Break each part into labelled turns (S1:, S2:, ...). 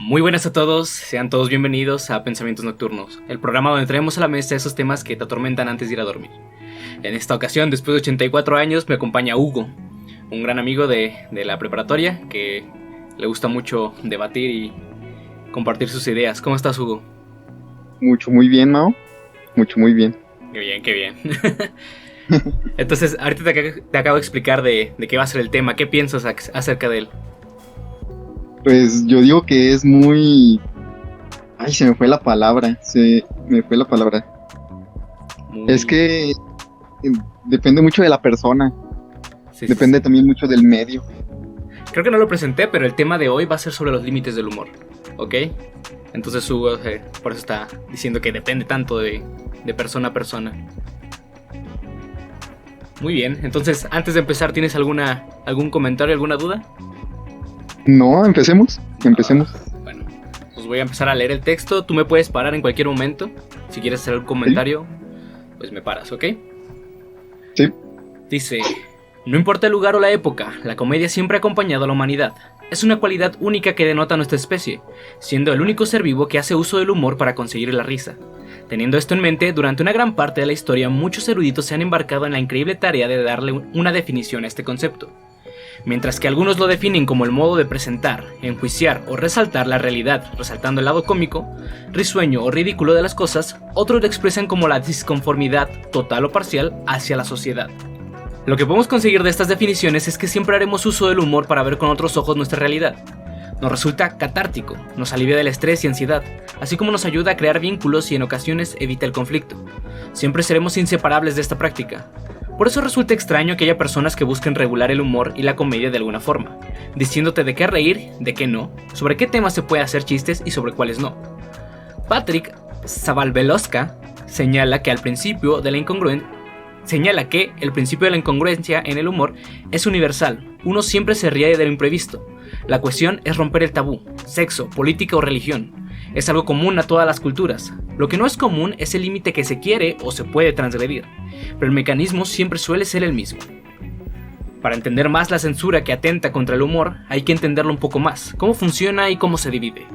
S1: Muy buenas a todos, sean todos bienvenidos a Pensamientos Nocturnos, el programa donde traemos a la mesa esos temas que te atormentan antes de ir a dormir. En esta ocasión, después de 84 años, me acompaña Hugo, un gran amigo de la preparatoria que le gusta mucho debatir y compartir sus ideas. ¿Cómo estás, Hugo?
S2: Muy bien, Mao. Muy bien.
S1: Qué bien. Entonces, ahorita te acabo de explicar de qué va a ser el tema. ¿Qué piensas acerca de él?
S2: Pues yo digo que es muy... Ay, se me fue la palabra. Es que depende mucho de la persona.
S1: Sí.
S2: Depende también mucho del medio.
S1: Creo que no lo presenté, pero el tema de hoy va a ser sobre los límites del humor, ¿ok? Entonces Hugo por eso está diciendo que depende tanto de persona a persona. Muy bien, entonces antes de empezar, ¿tienes algún comentario, alguna duda?
S2: No, empecemos.
S1: Bueno, pues voy a empezar a leer el texto. Tú me puedes parar en cualquier momento. Si quieres hacer un comentario, pues me paras, ¿ok?
S2: Sí.
S1: Dice: no importa el lugar o la época, la comedia siempre ha acompañado a la humanidad. Es una cualidad única que denota a nuestra especie, siendo el único ser vivo que hace uso del humor para conseguir la risa. Teniendo esto en mente, durante una gran parte de la historia, muchos eruditos se han embarcado en la increíble tarea de darle una definición a este concepto. Mientras que algunos lo definen como el modo de presentar, enjuiciar o resaltar la realidad, resaltando el lado cómico, risueño o ridículo de las cosas, otros lo expresan como la disconformidad, total o parcial, hacia la sociedad. Lo que podemos conseguir de estas definiciones es que siempre haremos uso del humor para ver con otros ojos nuestra realidad. Nos resulta catártico, nos alivia del estrés y ansiedad, así como nos ayuda a crear vínculos y en ocasiones evita el conflicto. Siempre seremos inseparables de esta práctica. Por eso resulta extraño que haya personas que busquen regular el humor y la comedia de alguna forma, diciéndote de qué reír, de qué no, sobre qué temas se puede hacer chistes y sobre cuáles no. Patrick Zavalveloska señala que el principio de la incongruencia en el humor es universal. Uno siempre se ríe de lo imprevisto. La cuestión es romper el tabú, sexo, política o religión. Es algo común a todas las culturas. Lo que no es común es el límite que se quiere o se puede transgredir, pero el mecanismo siempre suele ser el mismo. Para entender más la censura que atenta contra el humor, hay que entenderlo un poco más, cómo funciona y cómo se divide.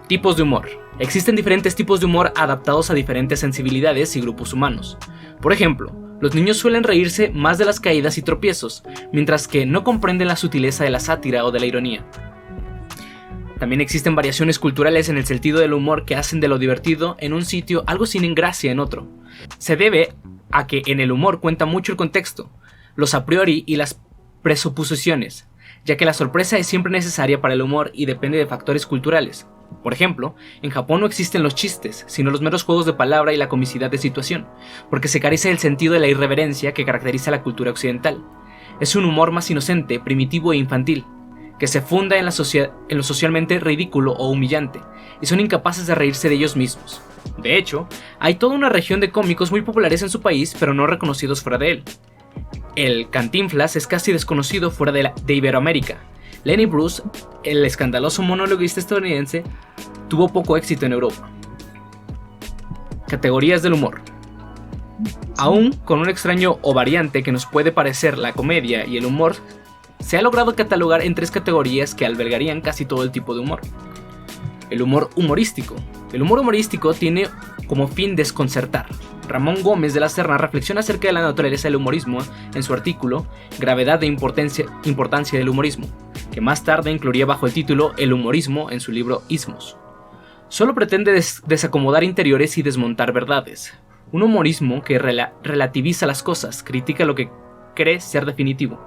S1: Tipos de humor. Existen diferentes tipos de humor adaptados a diferentes sensibilidades y grupos humanos. Por ejemplo, los niños suelen reírse más de las caídas y tropiezos, mientras que no comprenden la sutileza de la sátira o de la ironía. También existen variaciones culturales en el sentido del humor que hacen de lo divertido en un sitio algo sin gracia en otro. Se debe a que en el humor cuenta mucho el contexto, los a priori y las presuposiciones, ya que la sorpresa es siempre necesaria para el humor y depende de factores culturales. Por ejemplo, en Japón no existen los chistes, sino los meros juegos de palabra y la comicidad de situación, porque se carece del sentido de la irreverencia que caracteriza la cultura occidental. Es un humor más inocente, primitivo e infantil, que se funda en lo socialmente ridículo o humillante, y son incapaces de reírse de ellos mismos. De hecho, hay toda una región de cómicos muy populares en su país, pero no reconocidos fuera de él. El Cantinflas es casi desconocido fuera de Iberoamérica. Lenny Bruce, el escandaloso monologuista estadounidense, tuvo poco éxito en Europa. Categorías del humor. Aún con un extraño o variante que nos puede parecer la comedia y el humor, se ha logrado catalogar en tres categorías que albergarían casi todo el tipo de humor. El humor humorístico. El humor humorístico tiene como fin desconcertar. Ramón Gómez de la Serna reflexiona acerca de la naturaleza del humorismo en su artículo Gravedad e importancia del humorismo, que más tarde incluiría bajo el título El humorismo en su libro Ismos. Solo pretende desacomodar interiores y desmontar verdades. Un humorismo que relativiza las cosas, critica lo que cree ser definitivo.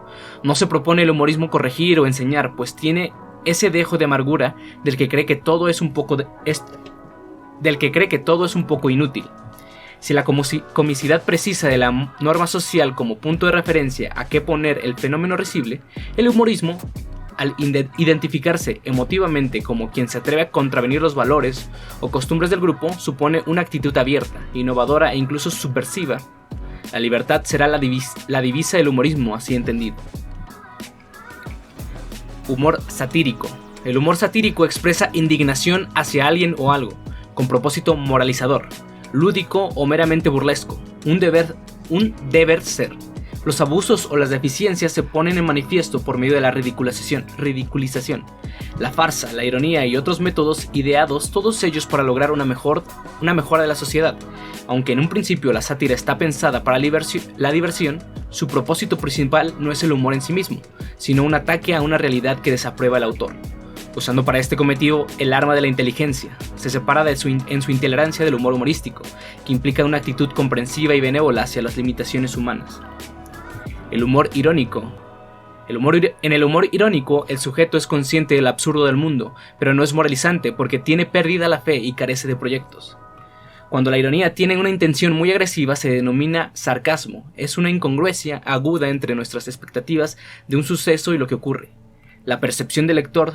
S1: No se propone el humorismo corregir o enseñar, pues tiene ese dejo de amargura del que cree que todo es un poco inútil. Si la comicidad precisa de la norma social como punto de referencia a qué poner el fenómeno risible, el humorismo, al identificarse emotivamente como quien se atreve a contravenir los valores o costumbres del grupo, supone una actitud abierta, innovadora e incluso subversiva. La libertad será la divisa del humorismo, así entendido. Humor satírico. El humor satírico expresa indignación hacia alguien o algo, con propósito moralizador, lúdico o meramente burlesco, un deber ser. Los abusos o las deficiencias se ponen en manifiesto por medio de la ridiculización, la farsa, la ironía y otros métodos ideados, todos ellos para lograr una mejora de la sociedad. Aunque en un principio la sátira está pensada para la diversión, su propósito principal no es el humor en sí mismo, sino un ataque a una realidad que desaprueba el autor, usando para este cometido el arma de la inteligencia. Se separa en su intolerancia del humor humorístico, que implica una actitud comprensiva y benévola hacia las limitaciones humanas. El humor irónico. En el humor irónico, el sujeto es consciente del absurdo del mundo, pero no es moralizante porque tiene perdida la fe y carece de proyectos. Cuando la ironía tiene una intención muy agresiva, se denomina sarcasmo. Es una incongruencia aguda entre nuestras expectativas de un suceso y lo que ocurre. La percepción del lector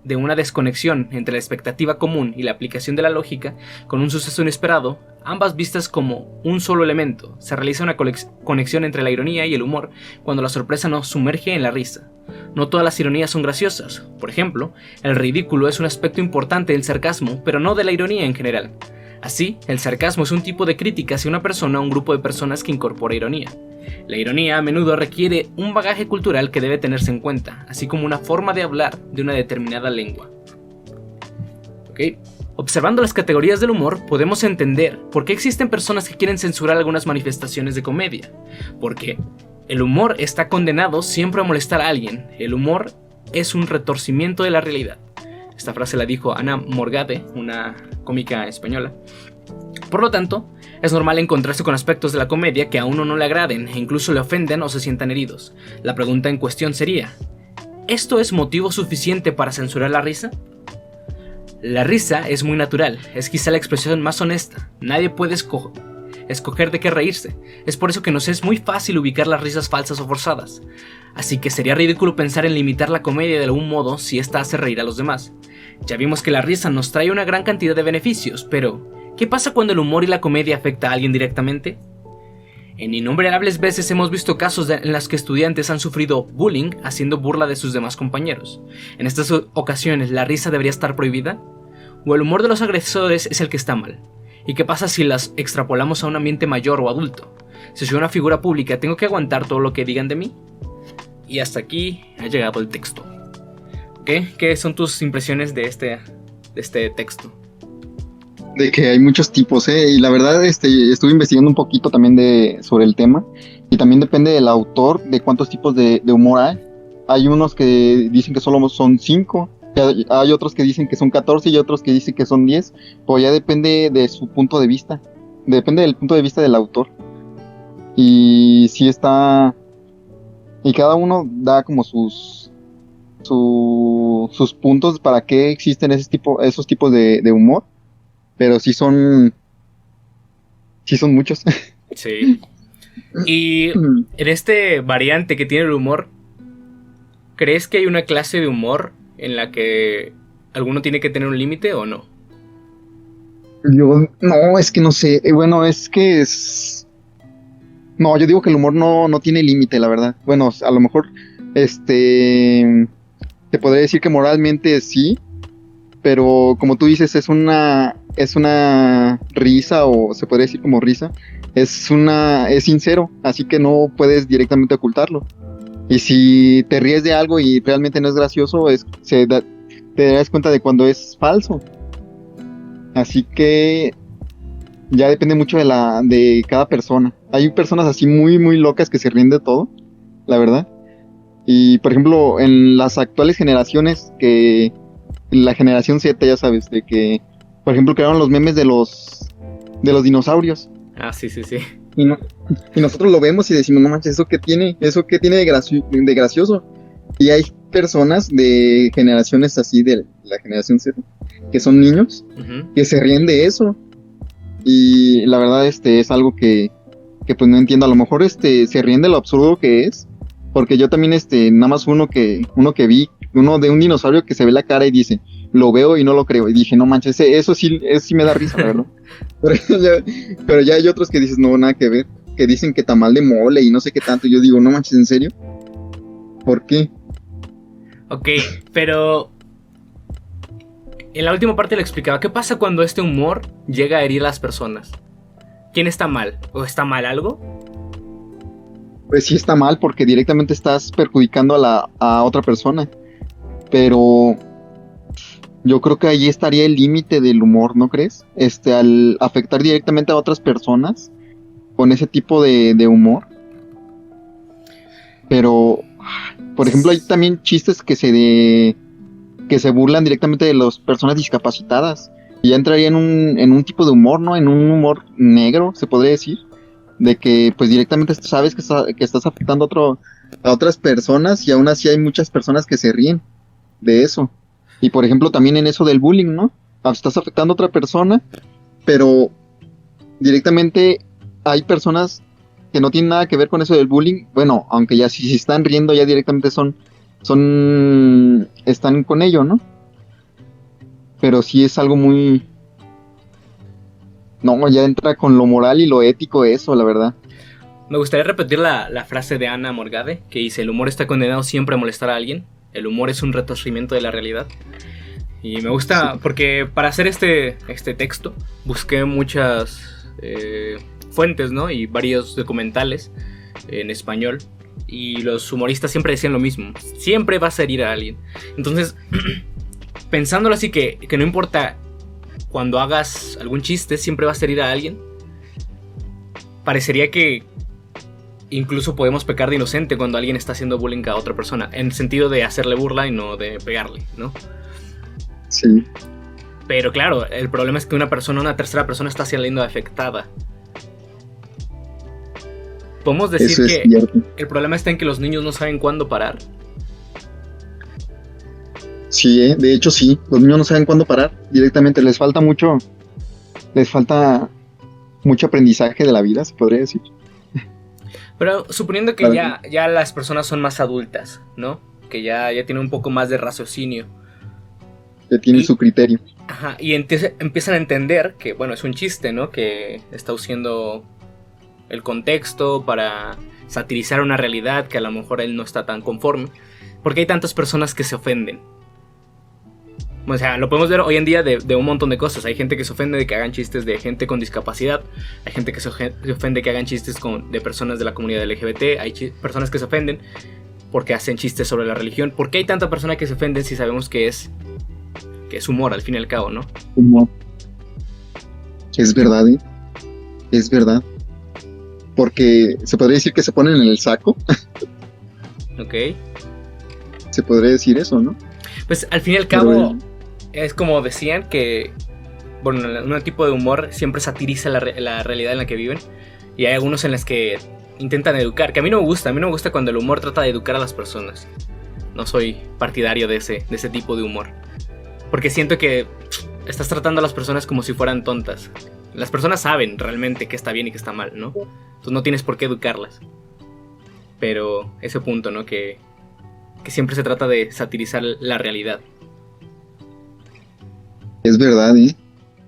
S1: de una desconexión entre la expectativa común y la aplicación de la lógica con un suceso inesperado, ambas vistas como un solo elemento. Se realiza una conexión entre la ironía y el humor cuando la sorpresa nos sumerge en la risa. No todas las ironías son graciosas. Por ejemplo, el ridículo es un aspecto importante del sarcasmo, pero no de la ironía en general. Así, el sarcasmo es un tipo de crítica hacia una persona o un grupo de personas que incorpora ironía. La ironía a menudo requiere un bagaje cultural que debe tenerse en cuenta, así como una forma de hablar de una determinada lengua. Observando las categorías del humor, podemos entender por qué existen personas que quieren censurar algunas manifestaciones de comedia. Porque el humor está condenado siempre a molestar a alguien. El humor es un retorcimiento de la realidad. Esta frase la dijo Ana Morgade, una cómica española. Por lo tanto, es normal encontrarse con aspectos de la comedia que a uno no le agraden e incluso le ofenden o se sientan heridos. La pregunta en cuestión sería: ¿esto es motivo suficiente para censurar la risa? La risa es muy natural, es quizá la expresión más honesta. Nadie puede escoger de qué reírse. Es por eso que nos es muy fácil ubicar las risas falsas o forzadas. Así que sería ridículo pensar en limitar la comedia de algún modo si ésta hace reír a los demás. Ya vimos que la risa nos trae una gran cantidad de beneficios, pero ¿qué pasa cuando el humor y la comedia afecta a alguien directamente? En innumerables veces hemos visto casos en los que estudiantes han sufrido bullying haciendo burla de sus demás compañeros. En estas ocasiones, ¿la risa debería estar prohibida? ¿O el humor de los agresores es el que está mal? ¿Y qué pasa si las extrapolamos a un ambiente mayor o adulto? Si soy una figura pública, ¿tengo que aguantar todo lo que digan de mí? Y hasta aquí ha llegado el texto. ¿Qué son tus impresiones de este texto?
S2: De que hay muchos tipos, y la verdad estuve investigando un poquito también sobre el tema, y también depende del autor de cuántos tipos de humor hay. Hay unos que dicen que solo son 5, hay otros que dicen que son 14 y otros que dicen que son 10, pues ya depende de su punto de vista, depende del punto de vista del autor. Y si está, y cada uno da como sus puntos para qué existen esos tipos de humor. Pero sí son muchos.
S1: Sí. Y en este variante que tiene el humor, ¿crees que hay una clase de humor en la que alguno tiene que tener un límite o no?
S2: No, es que no sé. Bueno, no, yo digo que el humor no tiene límite, la verdad. Bueno, a lo mejor, te podría decir que moralmente sí, pero como tú dices, es una risa, o se podría decir como risa, es sincero, así que no puedes directamente ocultarlo. Y si te ríes de algo y realmente no es gracioso, te das cuenta de cuando es falso. Así que ya depende mucho de cada persona. Hay personas así muy, muy locas que se ríen de todo, la verdad. Y por ejemplo, en las actuales generaciones, que la generación Z, ya sabes, de que, por ejemplo, crearon los memes de los dinosaurios.
S1: Ah, sí.
S2: Y nosotros lo vemos y decimos, no manches, ¿eso qué tiene? ¿Eso qué tiene de gracioso? Y hay personas de generaciones así, de la generación Z, que son niños, que se ríen de eso. Y la verdad, es algo que pues no entiendo. A lo mejor se ríen de lo absurdo que es. Porque yo también, nada más uno que vi, uno de un dinosaurio que se ve la cara y dice, lo veo y no lo creo. Y dije, no manches, eso sí me da risa, la verdad. Pero ya hay otros que dices, no, nada que ver. Que dicen que tamal de mole y no sé qué tanto. Y yo digo, no manches, ¿en serio? ¿Por qué?
S1: Ok, pero en la última parte le explicaba, ¿qué pasa cuando este humor llega a herir a las personas? ¿Quién está mal? ¿O está mal algo?
S2: Pues sí está mal porque directamente estás perjudicando a otra persona. Pero yo creo que ahí estaría el límite del humor, ¿no crees? Al afectar directamente a otras personas con ese tipo de humor. Pero, por ejemplo, hay también chistes que se burlan directamente de las personas discapacitadas. Y ya entraría en un tipo de humor, ¿no? En un humor negro, se podría decir. De que, pues, directamente sabes que estás afectando a otras personas y aún así hay muchas personas que se ríen de eso. Y, por ejemplo, también en eso del bullying, ¿no? Estás afectando a otra persona, pero directamente hay personas que no tienen nada que ver con eso del bullying. Bueno, aunque ya si se están riendo, ya directamente están con ello, ¿no? Pero sí es algo muy, no, ya entra con lo moral y lo ético eso, la verdad.
S1: Me gustaría repetir la frase de Ana Morgade, que dice: el humor está condenado siempre a molestar a alguien. El humor es un retorcimiento de la realidad. Y me gusta porque para hacer este texto busqué muchas fuentes, ¿no? Y varios documentales en español. Y los humoristas siempre decían lo mismo: siempre vas a herir a alguien. Entonces, pensándolo así, que no importa cuando hagas algún chiste, siempre vas a herir a alguien. Parecería que incluso podemos pecar de inocente cuando alguien está haciendo bullying a otra persona, en el sentido de hacerle burla y no de pegarle, ¿no?
S2: Sí.
S1: Pero claro, el problema es que una tercera persona está saliendo afectada. Podemos decir
S2: Eso es
S1: que
S2: cierto.
S1: el problema está en que los niños no saben cuándo parar.
S2: Sí, de hecho sí, los niños no saben cuándo parar. Directamente les falta mucho aprendizaje de la vida, se podría decir.
S1: Pero suponiendo que ya las personas son más adultas, ¿no? Que ya tienen un poco más de raciocinio.
S2: Que tienen su criterio.
S1: Ajá, y empiezan a entender que, bueno, es un chiste, ¿no? Que está usando el contexto para satirizar una realidad que a lo mejor él no está tan conforme. Porque hay tantas personas que se ofenden. O sea, lo podemos ver hoy en día de un montón de cosas. Hay gente que se ofende de que hagan chistes de gente con discapacidad. Hay gente que se ofende de que hagan chistes de personas de la comunidad LGBT. Hay personas que se ofenden porque hacen chistes sobre la religión. ¿Por qué hay tanta persona que se ofenden si sabemos que es humor al fin y al cabo, ¿no?
S2: Humor. Es verdad, ¿eh? Es verdad. Porque se podría decir que se ponen en el saco.
S1: Ok.
S2: Se podría decir eso, ¿no?
S1: Pues al fin y al cabo es como decían que, bueno, un tipo de humor siempre satiriza la realidad en la que viven. Y hay algunos en los que intentan educar, que a mí no me gusta cuando el humor trata de educar a las personas. No soy partidario de ese tipo de humor. Porque siento que estás tratando a las personas como si fueran tontas. Las personas saben realmente qué está bien y qué está mal, ¿no? Entonces no tienes por qué educarlas. Pero ese punto, ¿no? Que siempre se trata de satirizar la realidad.
S2: Es verdad, ¿eh?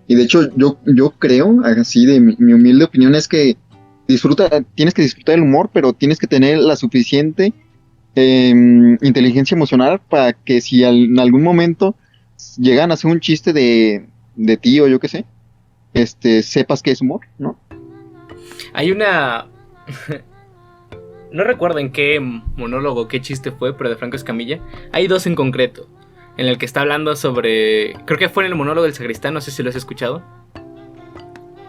S2: Y de hecho yo creo, así de mi humilde opinión, es que tienes que disfrutar el humor, pero tienes que tener la suficiente inteligencia emocional para que si en algún momento llegan a hacer un chiste de ti o yo qué sé, sepas que es humor, ¿no?
S1: Hay una... No recuerdo en qué monólogo, qué chiste fue, pero de Franco Escamilla. Hay dos en concreto, en el que está hablando sobre... Creo que fue en el monólogo del sacristán, no sé si lo has escuchado.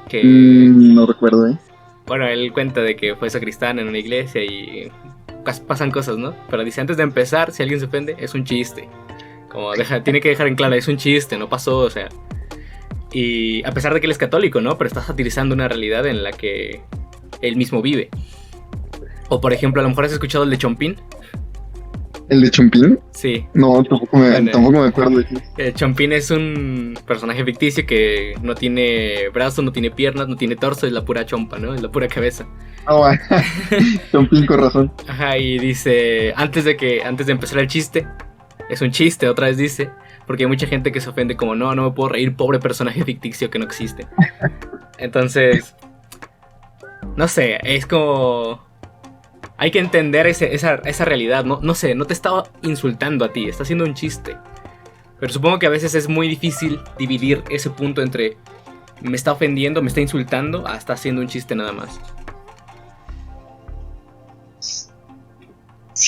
S1: Que...
S2: No recuerdo, ¿eh?
S1: Bueno, él cuenta de que fue sacristán en una iglesia y pasan cosas, ¿no? Pero dice, antes de empezar, si alguien se ofende, es un chiste. Como tiene que dejar en claro, es un chiste, no pasó, o sea... Y a pesar de que él es católico, ¿no? Pero está satirizando una realidad en la que él mismo vive. O por ejemplo, a lo mejor has escuchado el de Chompín.
S2: ¿El de Chompín?
S1: Sí.
S2: No, tampoco me acuerdo.
S1: Chompín es un personaje ficticio que no tiene brazos, no tiene piernas, no tiene torso, es la pura chompa, ¿no? Es la pura cabeza.
S2: Ah, Chompín, con razón.
S1: Ajá, y dice, antes de empezar el chiste, es un chiste, otra vez dice, porque hay mucha gente que se ofende como, no me puedo reír, pobre personaje ficticio que no existe. Entonces, no sé, es como... Hay que entender esa realidad, no sé, no te estaba insultando a ti, está haciendo un chiste. Pero supongo que a veces es muy difícil dividir ese punto entre me está ofendiendo, me está insultando, a está haciendo un chiste nada más.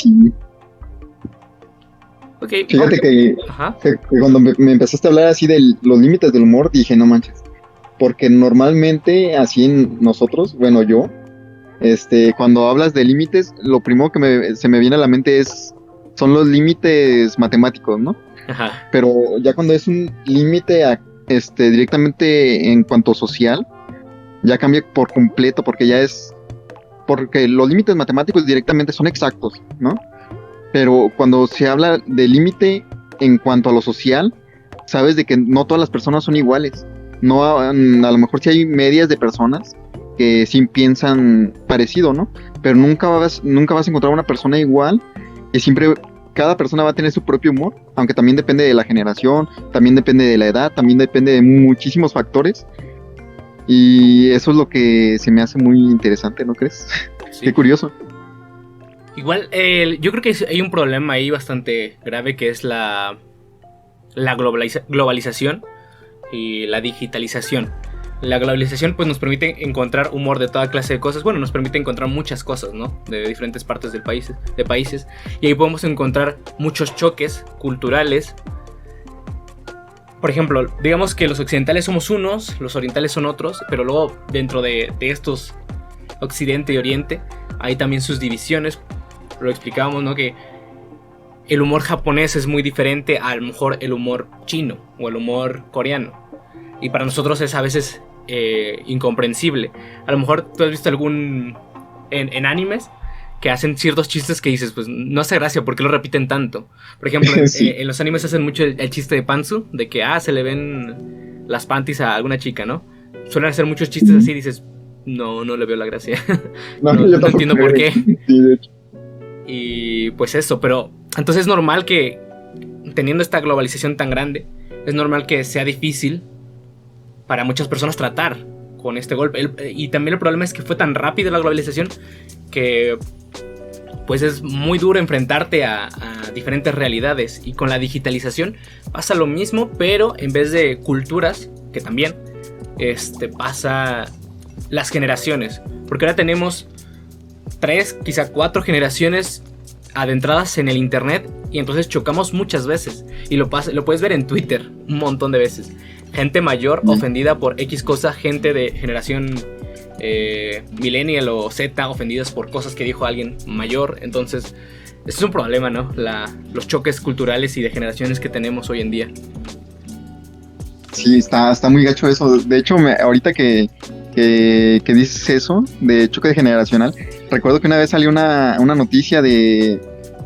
S2: Sí.
S1: Ok,
S2: Fíjate
S1: ajá.
S2: que cuando me empezaste a hablar así de los límites del humor, dije, no manches. Porque normalmente, así en nosotros, bueno, yo, cuando hablas de límites, lo primero que se me viene a la mente son los límites matemáticos, ¿no?
S1: Ajá.
S2: Pero ya cuando es un límite directamente en cuanto social, ya cambia por completo, porque los límites matemáticos directamente son exactos, ¿no? Pero cuando se habla de límite en cuanto a lo social, sabes de que no todas las personas son iguales. No, a lo mejor sí hay medias de personas que sí piensan parecido, ¿no? Pero nunca vas a encontrar una persona igual, que siempre cada persona va a tener su propio humor, aunque también depende de la generación, también depende de la edad, también depende de muchísimos factores. Y eso es lo que se me hace muy interesante, ¿no crees?
S1: Sí.
S2: Qué curioso.
S1: Igual, yo creo que hay un problema ahí bastante grave, que es la globalización y la digitalización. La globalización pues nos permite encontrar humor de toda clase de cosas. Bueno, nos permite encontrar muchas cosas, ¿no? De diferentes partes de países. Y ahí podemos encontrar muchos choques culturales. Por ejemplo, digamos que los occidentales somos unos, los orientales son otros, pero luego dentro de estos Occidente y Oriente hay también sus divisiones. Lo explicábamos, ¿no? Que el humor japonés es muy diferente a lo mejor el humor chino o el humor coreano. Y para nosotros es a veces incomprensible. A lo mejor tú has visto en animes que hacen ciertos chistes que dices, pues no hace gracia, ¿por qué lo repiten tanto? Por ejemplo,
S2: Sí.
S1: en los animes hacen mucho el chiste de pantsu, de que se le ven las panties a alguna chica, ¿no? Suelen hacer muchos chistes así, dices, no le veo la gracia.
S2: No,
S1: no
S2: yo tampoco
S1: entiendo por qué.
S2: Sí, de hecho.
S1: Y pues eso, pero entonces es normal que, teniendo esta globalización tan grande, es normal que sea difícil para muchas personas tratar con este golpe. Y también el problema es que fue tan rápido la globalización que pues es muy duro enfrentarte a diferentes realidades. Y con la digitalización pasa lo mismo, pero en vez de culturas, que también pasa las generaciones. Porque ahora tenemos 3, quizá 4 generaciones adentradas en el internet, y entonces chocamos muchas veces. Y lo puedes ver en Twitter un montón de veces. Gente mayor ofendida por X cosa, gente de generación millennial o Z ofendidas por cosas que dijo alguien mayor. Entonces, este es un problema, ¿no? Los choques culturales y de generaciones que tenemos hoy en día.
S2: Sí, está muy gacho eso. De hecho, ahorita que dices eso, de choque generacional, recuerdo que una vez salió una noticia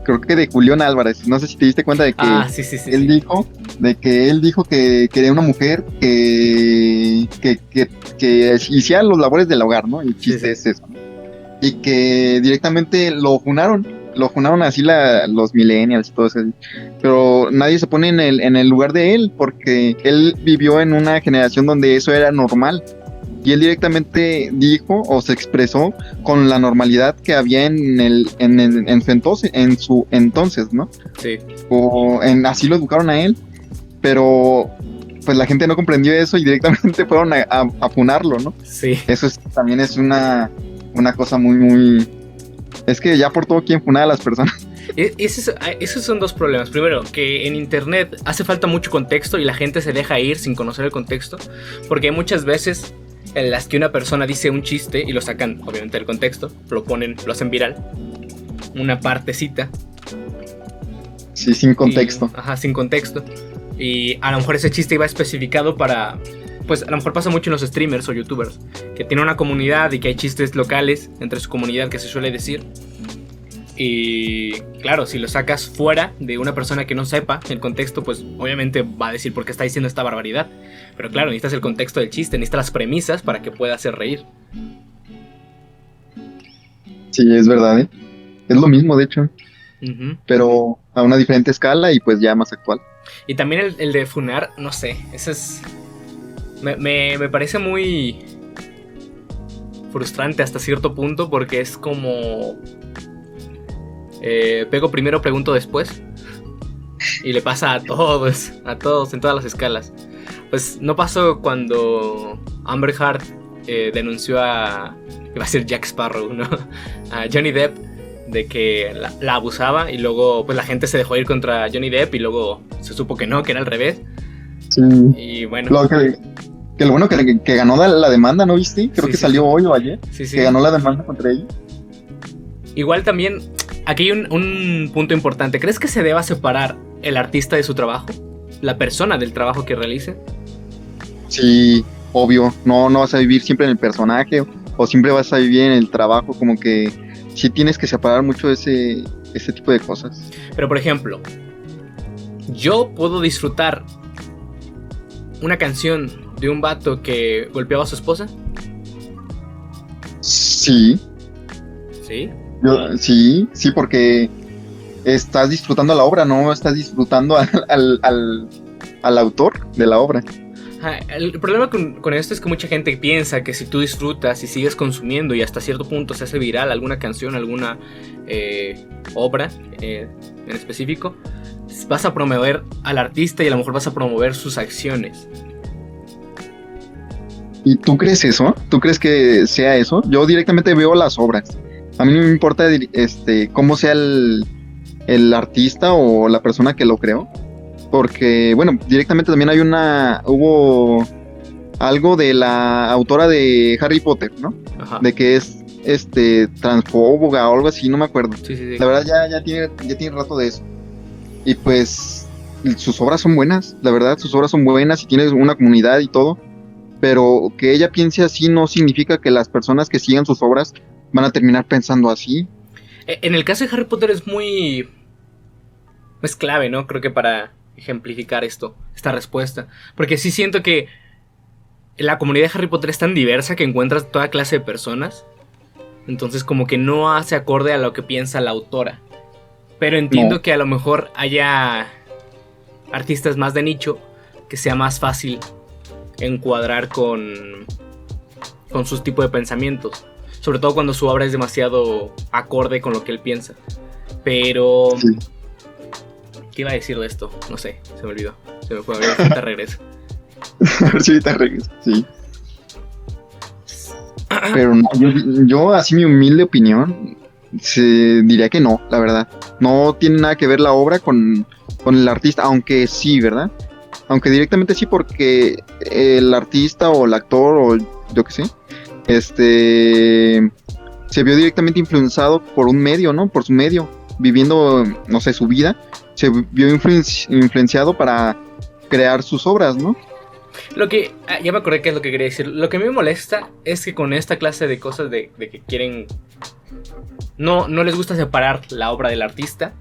S2: creo que de Julián Álvarez. No sé si te diste cuenta de que
S1: Sí,
S2: él dijo que quería una mujer que hiciera los labores del hogar, ¿no? El chiste es eso. Y que directamente lo funaron así los millennials y todo eso. Pero nadie se pone en el lugar de él, porque él vivió en una generación donde eso era normal. Y él directamente dijo o se expresó con la normalidad que había en su entonces, ¿no?
S1: Sí.
S2: Así lo educaron a él, pero pues la gente no comprendió eso y directamente fueron a funarlo, ¿no?
S1: Sí.
S2: Eso también es una cosa muy, muy... Es que ya por todo quieren funar a las personas.
S1: Esos son dos problemas. Primero, que en internet hace falta mucho contexto y la gente se deja ir sin conocer el contexto, porque hay muchas veces en las que una persona dice un chiste y lo sacan obviamente del contexto, lo hacen viral, una partecita.
S2: Sí, sin contexto.
S1: Sin contexto. Y a lo mejor ese chiste iba especificado para... Pues a lo mejor pasa mucho en los streamers o youtubers, que tienen una comunidad y que hay chistes locales entre su comunidad que se suele decir. Y claro, si lo sacas fuera de una persona que no sepa el contexto, pues obviamente va a decir por qué está diciendo esta barbaridad. Pero claro, necesitas el contexto del chiste, necesitas las premisas para que pueda hacer reír.
S2: Sí, es verdad, ¿eh? Es lo mismo, de hecho.
S1: Uh-huh.
S2: Pero a una diferente escala y pues ya más actual.
S1: Y también el de funar, no sé, ese es... Me parece muy frustrante hasta cierto punto, porque es como... pego primero, pregunto después. Y le pasa a todos, en todas las escalas. Pues no pasó cuando Amber Heard denunció iba a ser Jack Sparrow, ¿no? A Johnny Depp, de que la abusaba y luego pues la gente se dejó ir contra Johnny Depp y luego se supo que no, que era al revés.
S2: Sí.
S1: Y bueno.
S2: Que lo bueno que ganó la demanda, ¿no viste? Creo que salió hoy o ayer.
S1: Sí.
S2: Que ganó la demanda contra ella.
S1: Igual también, aquí hay un punto importante. ¿Crees que se deba separar el artista de su trabajo? ¿La persona del trabajo que realice?
S2: Sí, obvio. No vas a vivir siempre en el personaje o siempre vas a vivir en el trabajo. Como que sí tienes que separar mucho ese tipo de cosas.
S1: Pero por ejemplo, yo puedo disfrutar una canción de un vato que golpeaba a su esposa.
S2: Sí.
S1: ¿Sí?
S2: Sí, porque estás disfrutando la obra, no estás disfrutando al autor de la obra.
S1: El problema con esto es que mucha gente piensa que si tú disfrutas y sigues consumiendo y hasta cierto punto se hace viral alguna canción, alguna obra en específico, vas a promover al artista y a lo mejor vas a promover sus acciones.
S2: ¿Y tú crees eso? ¿Tú crees que sea eso? Yo directamente veo las obras. A mí no me importa cómo sea el artista o la persona que lo creó. Porque, bueno, directamente también hubo algo de la autora de Harry Potter, ¿no?
S1: Ajá.
S2: De que es transfóboga o algo así, no me acuerdo.
S1: Sí.
S2: La verdad ya tiene rato de eso. Y pues sus obras son buenas, la verdad, sus obras son buenas y tiene una comunidad y todo. Pero que ella piense así no significa que las personas que sigan sus obras van a terminar pensando así.
S1: En el caso de Harry Potter es clave, ¿no? Creo que para ejemplificar esta respuesta. Porque sí siento que la comunidad de Harry Potter es tan diversa que encuentras toda clase de personas. Entonces como que no hace acorde a lo que piensa la autora. Pero entiendo que a lo mejor haya artistas más de nicho que sea más fácil encuadrar con sus tipos de pensamientos. Sobre todo cuando su obra es demasiado acorde con lo que él piensa. Pero...
S2: Sí.
S1: ¿Qué iba a decir de esto? No sé, se me olvidó. Se me fue, a ver si te regreso.
S2: Sí, te regreso, sí. Pero no, yo así mi humilde opinión, diría que no, la verdad. No tiene nada que ver la obra con el artista, aunque sí, ¿verdad? Aunque directamente sí, porque el artista o el actor o yo qué sé, se vio directamente influenciado por un medio, ¿no? Por su medio, viviendo, no sé, su vida, se vio influenciado para crear sus obras, ¿no?
S1: Ya me acordé qué es lo que quería decir. Lo que a mí me molesta es que con esta clase de cosas de que quieren... No les gusta separar la obra del artista.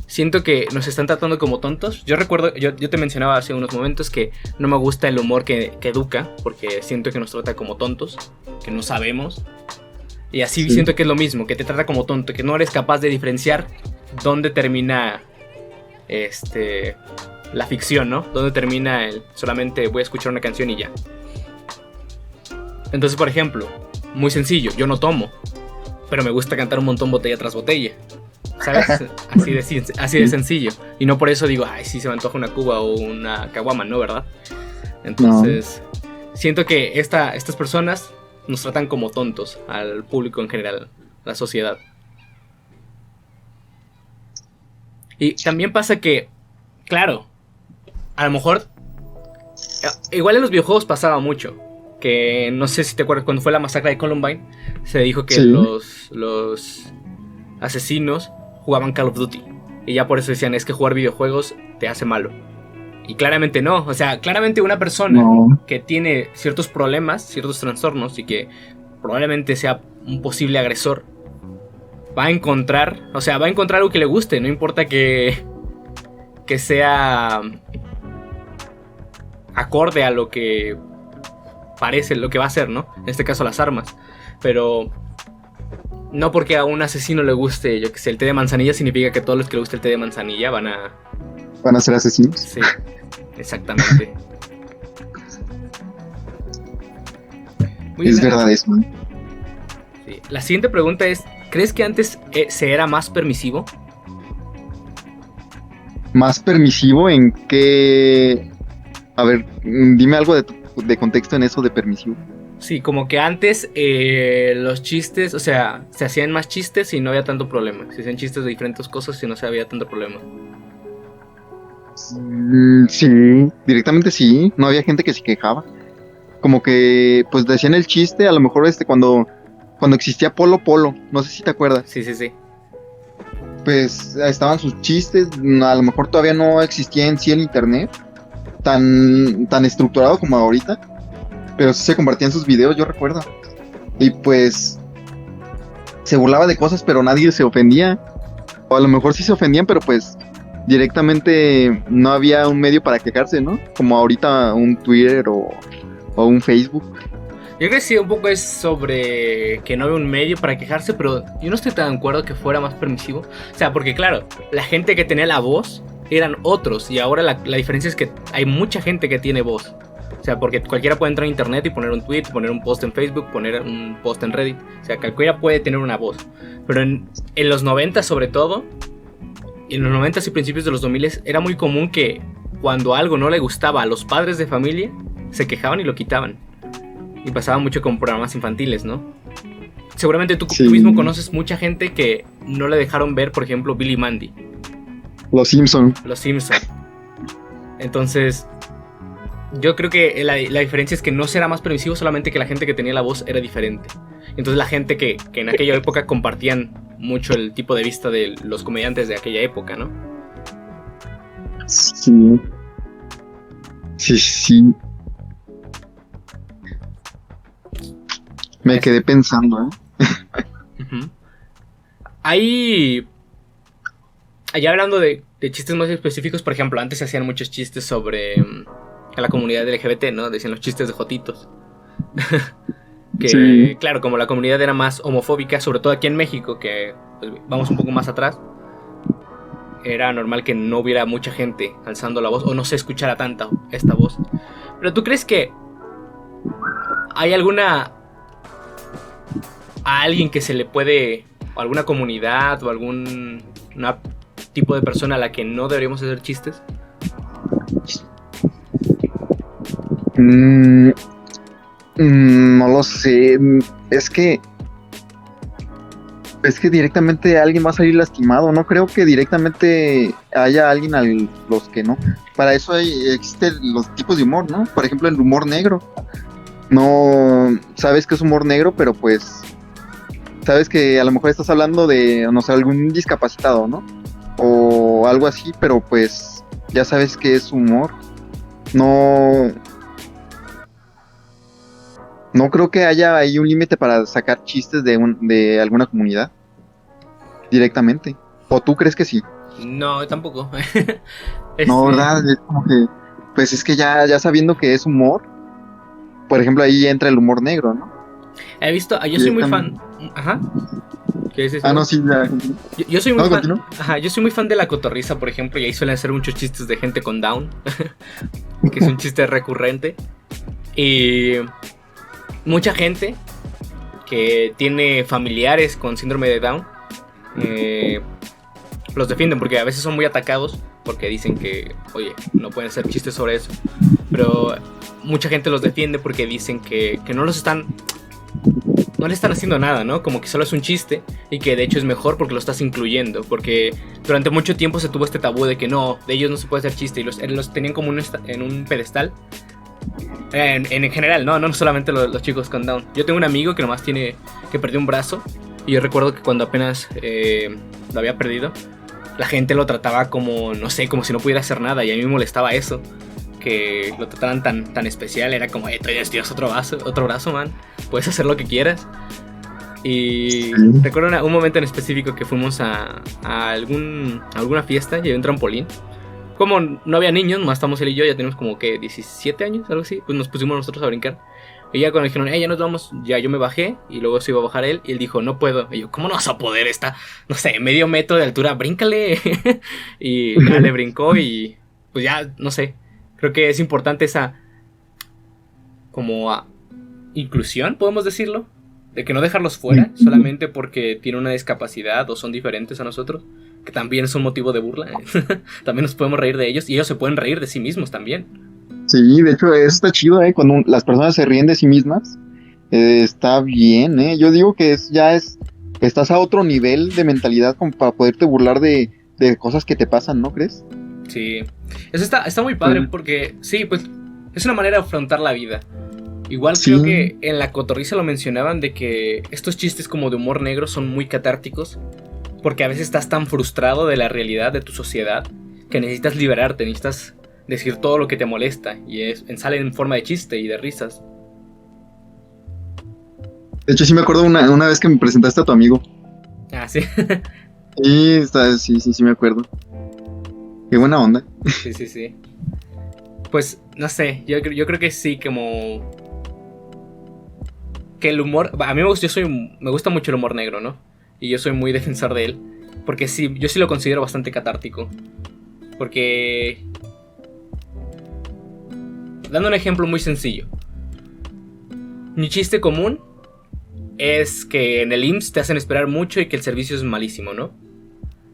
S1: Siento que nos están tratando como tontos. Yo recuerdo, yo te mencionaba hace unos momentos que no me gusta el humor que educa, porque siento que nos trata como tontos, que no sabemos. Y así sí. Siento que es lo mismo, que te trata como tonto, que no eres capaz de diferenciar dónde termina la ficción, ¿no? Dónde termina solamente voy a escuchar una canción y ya. Entonces, por ejemplo, muy sencillo, yo no tomo, pero me gusta cantar un montón botella tras botella, ¿sabes? Así de sencillo. Y no por eso digo, ay, sí, se me antoja una cuba o una caguama, ¿no? ¿Verdad? Entonces, siento que estas personas nos tratan como tontos al público en general, a la sociedad. Y también pasa que, claro, a lo mejor, igual en los videojuegos pasaba mucho. Que no sé si te acuerdas, cuando fue la masacre de Columbine, se dijo que sí, los asesinos jugaban Call of Duty. Y ya por eso decían, es que jugar videojuegos te hace malo. Y claramente no, o sea, claramente una persona que tiene ciertos problemas, ciertos trastornos y que probablemente sea un posible agresor, va a encontrar algo que le guste, no importa que sea acorde a lo que parece, lo que va a ser, ¿no? En este caso las armas. Pero no porque a un asesino le guste, yo que sé, el té de manzanilla, significa que todos los que le guste el té de manzanilla van a
S2: ser asesinos.
S1: Sí, exactamente.
S2: Es verdad eso.
S1: Sí. La siguiente pregunta es, ¿crees que antes se era más permisivo?
S2: ¿Más permisivo en qué? A ver, dime algo de contexto en eso de permisivo.
S1: Sí, como que antes los chistes, o sea, se hacían más chistes y no había tanto problema. Se hacían chistes de diferentes cosas y no se había tanto problema.
S2: Sí, directamente sí, no había gente que se quejaba. Como que, pues decían el chiste, a lo mejor cuando existía Polo Polo, no sé si te acuerdas,
S1: Sí, sí, sí.
S2: pues estaban sus chistes, a lo mejor todavía no existía en sí el internet tan estructurado como ahorita, pero sí se compartían sus videos, yo recuerdo. Y pues se burlaba de cosas, pero nadie se ofendía. O a lo mejor sí se ofendían, pero pues directamente no había un medio para quejarse, ¿no? Como ahorita un Twitter o un Facebook.
S1: Yo creo que sí, un poco es sobre que no había un medio para quejarse, pero yo no estoy tan de acuerdo que fuera más permisivo. O sea, porque claro, la gente que tenía la voz eran otros y ahora la diferencia es que hay mucha gente que tiene voz. O sea, porque cualquiera puede entrar a internet y poner un tweet, poner un post en Facebook, poner un post en Reddit. O sea, cualquiera puede tener una voz. Pero en los 90 sobre todo, y en los 90 y principios de los 2000 era muy común que cuando algo no le gustaba a los padres de familia, se quejaban y lo quitaban. Y pasaba mucho con programas infantiles, ¿no? Seguramente tú
S2: Sí.
S1: mismo conoces mucha gente que no le dejaron ver, por ejemplo, Billy y Mandy,
S2: Los Simpson.
S1: Los Simpson. Entonces, yo creo que la diferencia es que no será más permisivo, solamente que la gente que tenía la voz era diferente. Entonces la gente que en aquella época compartían mucho el tipo de vista de los comediantes de aquella época, ¿no?
S2: Sí. Sí, sí. Me quedé pensando, ¿eh?
S1: Uh-huh. Ahí, allá hablando de chistes más específicos, por ejemplo, antes se hacían muchos chistes sobre a la comunidad LGBT, ¿no? Decían los chistes de jotitos. Que,
S2: Sí.
S1: claro, como la comunidad era más homofóbica, sobre todo aquí en México, que pues, vamos un poco más atrás, era normal que no hubiera mucha gente alzando la voz o no se escuchara tanta esta voz. Pero ¿tú crees que hay a alguien que se le puede, o alguna comunidad o algún tipo de persona a la que no deberíamos hacer chistes?
S2: No lo sé. Es que directamente alguien va a salir lastimado. No creo que directamente haya alguien a los que no. Para eso existen los tipos de humor, ¿no? Por ejemplo, el humor negro. No sabes que es humor negro, pero pues sabes que a lo mejor estás hablando de, no sé, algún discapacitado, ¿no? O algo así, pero pues ya sabes que es humor. No, no creo que haya ahí un límite para sacar chistes de alguna comunidad directamente. ¿O tú crees que sí?
S1: No, tampoco.
S2: No, ¿verdad? Es como que, pues es que ya sabiendo que es humor, por ejemplo, ahí entra el humor negro, ¿no?
S1: He visto, yo soy muy fan. Ajá. ¿Qué dices?
S2: Ah, no, sí, ya.
S1: Yo soy muy
S2: No,
S1: fan.
S2: continúa.
S1: Ajá, yo soy muy fan de la cotorriza, por ejemplo, y ahí suelen hacer muchos chistes de gente con Down, que es un chiste recurrente. Y mucha gente que tiene familiares con síndrome de Down los defienden porque a veces son muy atacados porque dicen que, oye, no pueden hacer chistes sobre eso. Pero mucha gente los defiende porque dicen que no le están haciendo nada, ¿no? Como que solo es un chiste y que de hecho es mejor porque lo estás incluyendo. Porque durante mucho tiempo se tuvo este tabú de que no, de ellos no se puede hacer chiste y los tenían como en un pedestal. En general, no solamente los chicos con Down. Yo tengo un amigo que nomás que perdió un brazo. Y yo recuerdo que cuando apenas lo había perdido, la gente lo trataba como, no sé, como si no pudiera hacer nada. Y a mí me molestaba eso, que lo trataran tan especial. Era como, tú ya tienes otro brazo, man. Puedes hacer lo que quieras. Y recuerdo un momento en específico que fuimos a alguna fiesta y había un trampolín. Como no había niños, más estamos él y yo, ya tenemos como que 17 años, algo así. Pues nos pusimos nosotros a brincar. Y ya cuando dijeron, ya nos vamos, ya yo me bajé. Y luego se iba a bajar él. Y él dijo, no puedo. Y yo, ¿cómo no vas a poder? Está, no sé, medio metro de altura, bríncale. Y ya le brincó y pues ya, no sé. Creo que es importante esa como inclusión, podemos decirlo. De que no dejarlos fuera solamente porque tienen una discapacidad o son diferentes a nosotros. Que también es un motivo de burla. También nos podemos reír de ellos y ellos se pueden reír de sí mismos también.
S2: Sí, de hecho, eso está chido, cuando las personas se ríen de sí mismas, Está bien, ¿eh? Yo digo que estás a otro nivel de mentalidad como para poderte burlar de cosas que te pasan, ¿no crees?
S1: Sí, eso está muy padre porque, sí, pues es una manera de afrontar la vida. Igual creo
S2: Sí,
S1: que en la cotorriza lo mencionaban de que estos chistes como de humor negro son muy catárticos porque a veces estás tan frustrado de la realidad de tu sociedad que necesitas liberarte, necesitas decir todo lo que te molesta y sale en forma de chiste y de risas.
S2: de hecho sí me acuerdo una vez que me presentaste a tu amigo.
S1: Ah, sí.
S2: Sí, me acuerdo. Qué buena onda.
S1: Sí, sí, sí. Pues, no sé, yo creo que sí, como que el humor, a mí me gusta mucho el humor negro, ¿no? Y yo soy muy defensor de él, porque sí, yo sí lo considero bastante catártico, porque dando un ejemplo muy sencillo, mi chiste común es que en el IMSS te hacen esperar mucho y que el servicio es malísimo, ¿no?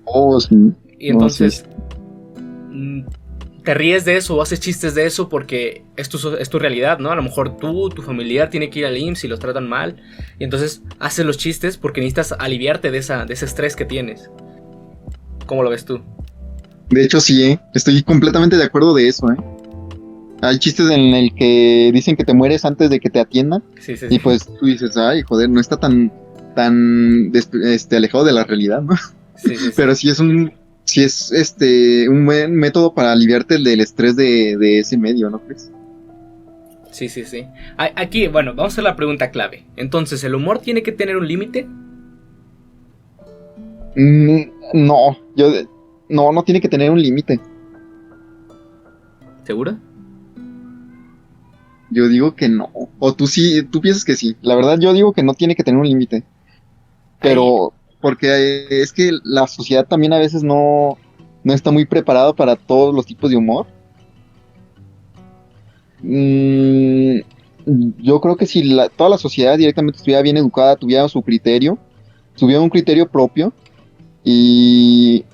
S2: Oh, sí.
S1: Y
S2: No, sí.
S1: entonces mm, te ríes de eso o haces chistes de eso porque es tu realidad, ¿no? A lo mejor tu familiar tiene que ir al IMSS y los tratan mal. Y entonces haces los chistes porque necesitas aliviarte de ese estrés que tienes. ¿Cómo lo ves tú?
S2: De hecho, sí, ¿eh? Estoy completamente de acuerdo de eso, ¿eh? Hay chistes en el que dicen que te mueres antes de que te atiendan
S1: Sí, sí,
S2: y
S1: sí.
S2: pues tú dices, ay, joder, no está tan alejado de la realidad, ¿no?
S1: Sí, sí, sí.
S2: Pero sí es un buen método para aliviarte del estrés de ese medio, ¿no crees?
S1: Sí, sí, sí. Aquí, bueno, vamos a hacer la pregunta clave. Entonces, ¿el humor tiene que tener un límite?
S2: No, no tiene que tener un límite.
S1: ¿Seguro?
S2: Yo digo que no. O tú sí, tú piensas que sí. La verdad, yo digo que no tiene que tener un límite.
S1: Ahí,
S2: Pero porque es que la sociedad también a veces no está muy preparada para todos los tipos de humor. Mm, yo creo que si toda la sociedad directamente estuviera bien educada, tuviera un criterio propio y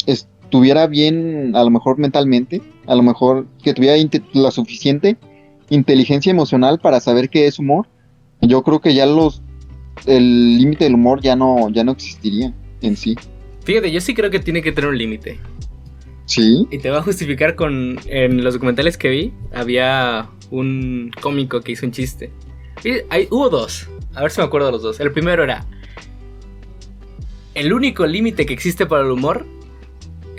S2: estuviera bien, a lo mejor mentalmente, a lo mejor que tuviera la suficiente inteligencia emocional para saber qué es humor, yo creo que el límite del humor ya no existiría en sí.
S1: fíjate, yo sí creo que tiene que tener un límite.
S2: Sí,
S1: Y te voy a justificar en los documentales que vi, había un cómico que hizo un chiste. Hubo dos, a ver si me acuerdo de los dos. El primero era, el único límite que existe para el humor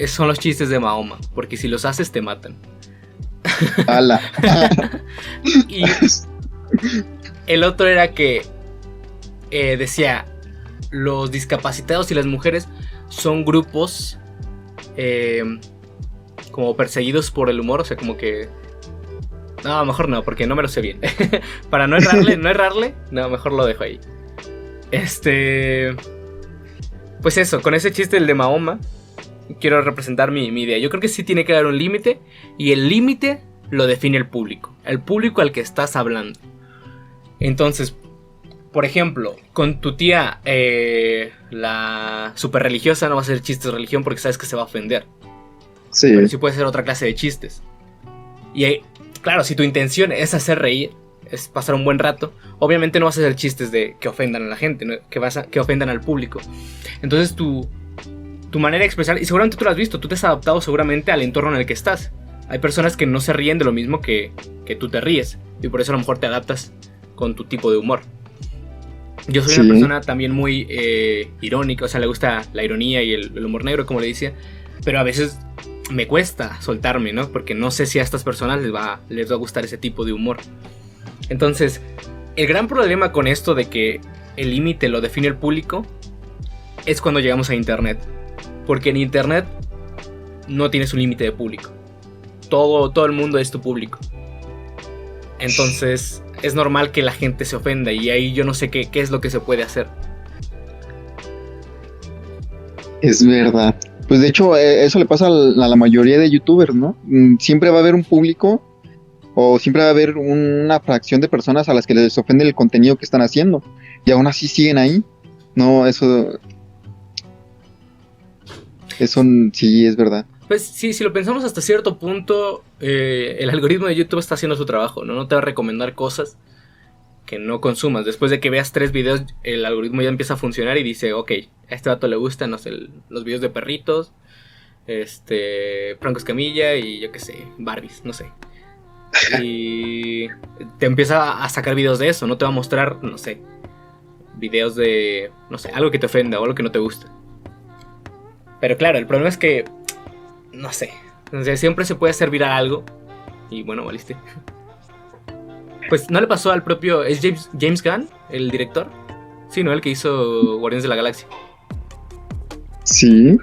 S1: son los chistes de Mahoma, porque si los haces te matan.
S2: ala.
S1: Y el otro era que decía, los discapacitados y las mujeres son grupos eh, como perseguidos por el humor, o sea, como que... No, mejor no, porque no me lo sé bien. Para no errarle, no, mejor lo dejo ahí. Pues eso, con ese chiste el de Mahoma, quiero representar mi idea. Yo creo que sí tiene que haber un límite, y el límite lo define el público al que estás hablando. Entonces, por ejemplo, con tu tía, la super religiosa, no va a hacer chistes de religión porque sabes que se va a ofender. Pero
S2: Sí,
S1: sí puede ser otra clase de chistes. Y claro, si tu intención es hacer reír, es pasar un buen rato, obviamente no vas a hacer chistes de que ofendan a la gente, ¿no? que ofendan al público. Entonces tu manera de expresar, y seguramente tú lo has visto, tú te has adaptado seguramente al entorno en el que estás. Hay personas que no se ríen de lo mismo que tú te ríes, y por eso a lo mejor te adaptas con tu tipo de humor. Yo soy una
S2: sí,
S1: persona también muy irónica, o sea, le gusta la ironía y el humor negro, como le decía, pero a veces me cuesta soltarme, ¿no? Porque no sé si a estas personas les va a gustar ese tipo de humor. Entonces, el gran problema con esto de que el límite lo define el público es cuando llegamos a internet. Porque en internet no tienes un límite de público. Todo el mundo es tu público. Entonces, es normal que la gente se ofenda y ahí yo no sé qué es lo que se puede hacer.
S2: es verdad. Pues de hecho, eso le pasa a la mayoría de youtubers, ¿no? Siempre va a haber un público o siempre va a haber una fracción de personas a las que les ofende el contenido que están haciendo y aún así siguen ahí. No, eso sí es verdad.
S1: Pues sí, si lo pensamos hasta cierto punto, el algoritmo de YouTube está haciendo su trabajo, ¿no? No te va a recomendar cosas que no consumas. Después de que veas 3 videos, el algoritmo ya empieza a funcionar y dice, ok, a este vato le gustan, no sé, los videos de perritos, Franco Escamilla y yo qué sé, Barbies, no sé. Y te empieza a sacar videos de eso, no te va a mostrar, no sé, videos de, no sé, algo que te ofenda o algo que no te gusta. Pero claro, el problema es que, no sé, o sea, siempre se puede hacer viral algo y bueno, valiste. Pues no le pasó al propio, ¿es James Gunn, el director? Sí, ¿no? El que hizo Guardianes de la Galaxia.
S2: Sí,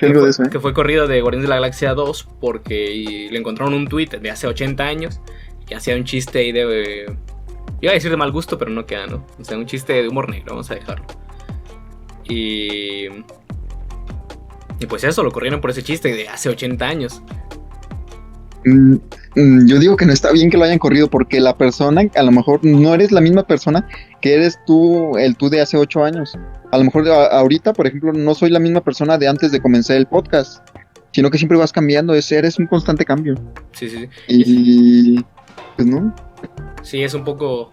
S2: algo de eso,
S1: que fue corrido de Guardianes de la Galaxia 2 porque le encontraron un tweet de hace 80 años que hacía un chiste ahí de... iba a decir de mal gusto, pero no queda, ¿no? O sea, un chiste de humor negro, vamos a dejarlo. Y pues eso, lo corrieron por ese chiste de hace 80 años.
S2: Yo digo que no está bien que lo hayan corrido porque la persona, a lo mejor no eres la misma persona que eres tú, el tú de hace 8 años. A lo mejor ahorita, por ejemplo, no soy la misma persona de antes de comenzar el podcast, sino que siempre vas cambiando, eres un constante cambio.
S1: Sí.
S2: Y pues no.
S1: Sí, es un poco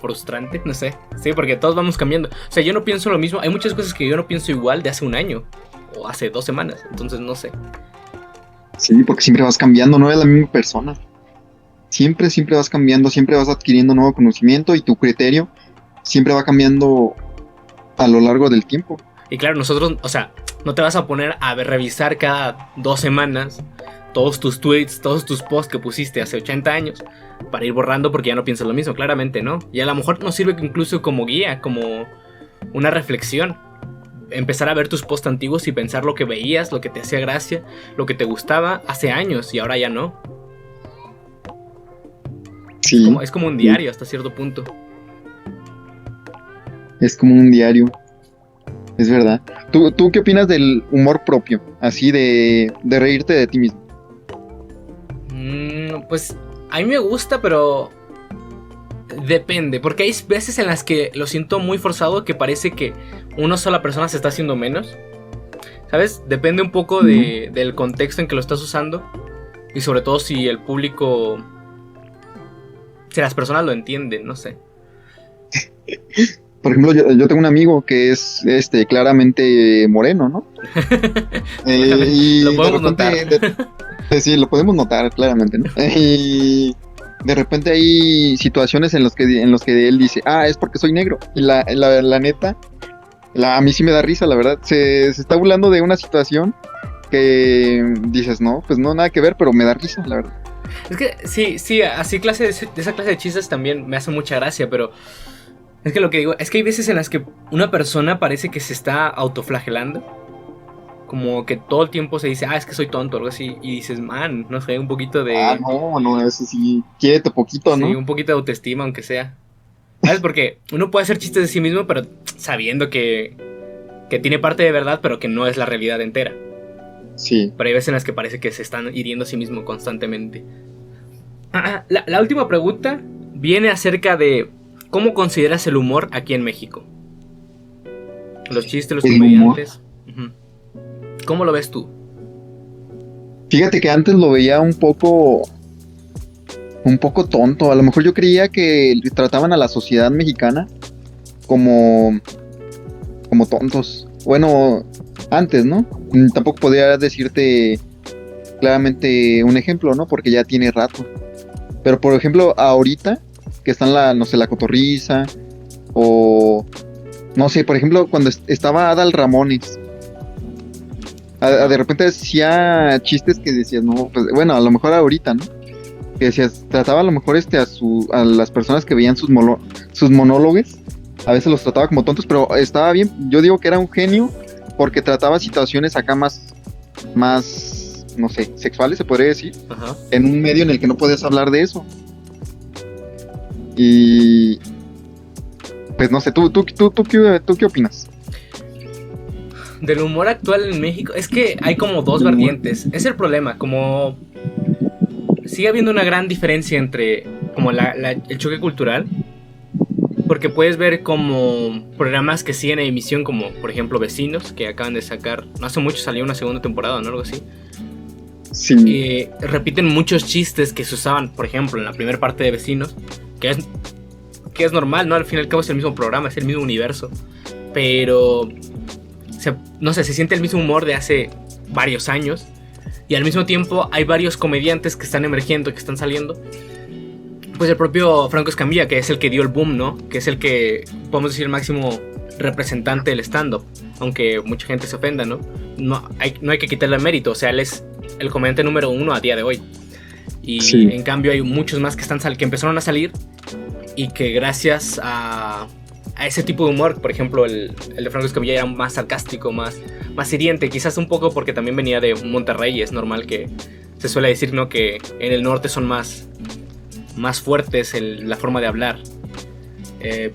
S1: frustrante, no sé. Sí, porque todos vamos cambiando. O sea, yo no pienso lo mismo. Hay muchas cosas que yo no pienso igual de hace un año o hace 2 semanas. Entonces no sé.
S2: Sí, porque siempre vas cambiando, no eres la misma persona. Siempre vas cambiando, siempre vas adquiriendo nuevo conocimiento y tu criterio siempre va cambiando a lo largo del tiempo.
S1: Y claro, nosotros, o sea, no te vas a poner a revisar cada 2 semanas todos tus tweets, todos tus posts que pusiste hace 80 años para ir borrando porque ya no piensas lo mismo, claramente, ¿no? Y a lo mejor nos sirve incluso como guía, como una reflexión. Empezar a ver tus posts antiguos y pensar lo que veías, lo que te hacía gracia, lo que te gustaba hace años y ahora ya no.
S2: Sí.
S1: Es como un diario hasta cierto punto.
S2: Es como un diario. Es verdad. ¿Tú qué opinas del humor propio? Así de reírte de ti mismo.
S1: Pues a mí me gusta, pero depende, porque hay veces en las que lo siento muy forzado, que parece que una sola persona se está haciendo menos, ¿sabes? Depende un poco del contexto en que lo estás usando y sobre todo si el público, si las personas lo entienden, no sé.
S2: Por ejemplo, yo tengo un amigo que es claramente moreno, ¿no? Y
S1: lo podemos notar.
S2: Sí, lo podemos notar claramente, ¿no? Y de repente hay situaciones en los que él dice, es porque soy negro. Y la neta, a mí sí me da risa, la verdad. Se está burlando de una situación que dices, no, pues no, nada que ver, pero me da risa, la verdad.
S1: Es que sí, así de esa clase de chistes también me hace mucha gracia, pero es que lo que digo es que hay veces en las que una persona parece que se está autoflagelando. Como que todo el tiempo se dice, es que soy tonto o algo así. Y dices, man, no sé, un poquito de...
S2: no, eso sí, quiérete poquito, ¿no?
S1: Sí, un poquito de autoestima, aunque sea. ¿Sabes? Porque uno puede hacer chistes de sí mismo, pero sabiendo que tiene parte de verdad, pero que no es la realidad entera.
S2: Sí.
S1: Pero hay veces en las que parece que se están hiriendo a sí mismo constantemente. La última pregunta viene acerca de ¿cómo consideras el humor aquí en México? Los chistes, los comediantes. ¿Cómo lo ves tú?
S2: Fíjate que antes lo veía un poco tonto. A lo mejor yo creía que trataban a la sociedad mexicana como tontos. Bueno, antes, ¿no? Tampoco podría decirte claramente un ejemplo, ¿no? Porque ya tiene rato. Pero por ejemplo, ahorita que están la Cotorrisa o no sé, por ejemplo, cuando estaba Adal Ramones. De repente decía chistes que decías, no, pues bueno, a lo mejor ahorita, ¿no? Que decías, trataba a lo mejor a las personas que veían sus monólogos, a veces los trataba como tontos, pero estaba bien. Yo digo que era un genio porque trataba situaciones acá más, no sé, sexuales, se podría decir.
S1: Ajá.
S2: En un medio en el que no podías hablar de eso. Y pues no sé, ¿tú qué opinas?
S1: Del humor actual en México, es que hay como 2 vertientes. Es el problema, como sigue habiendo una gran diferencia entre como el choque cultural, porque puedes ver como programas que siguen en emisión, como por ejemplo Vecinos, que acaban de sacar, no hace mucho salió una segunda temporada, ¿no? Algo así.
S2: Sí.
S1: Repiten muchos chistes que se usaban, por ejemplo, en la primera parte de Vecinos, que es que es normal, ¿no? Al fin y al cabo es el mismo programa, es el mismo universo. Pero, no sé, se siente el mismo humor de hace varios años. Y al mismo tiempo hay varios comediantes que están emergiendo, que están saliendo. Pues el propio Franco Escamilla, que es el que dio el boom, ¿no? Que es el que, podemos decir, el máximo representante del stand-up. Aunque mucha gente se ofenda, ¿no? No hay que quitarle mérito. O sea, él es el comediante número 1 a día de hoy. Y sí, en cambio hay muchos más que que empezaron a salir. Y que gracias a ese tipo de humor, por ejemplo, el de Franco Escamilla era más sarcástico, más hiriente. Quizás un poco porque también venía de Monterrey. Es normal que se suele decir, ¿no? Que en el norte son más fuertes en la forma de hablar.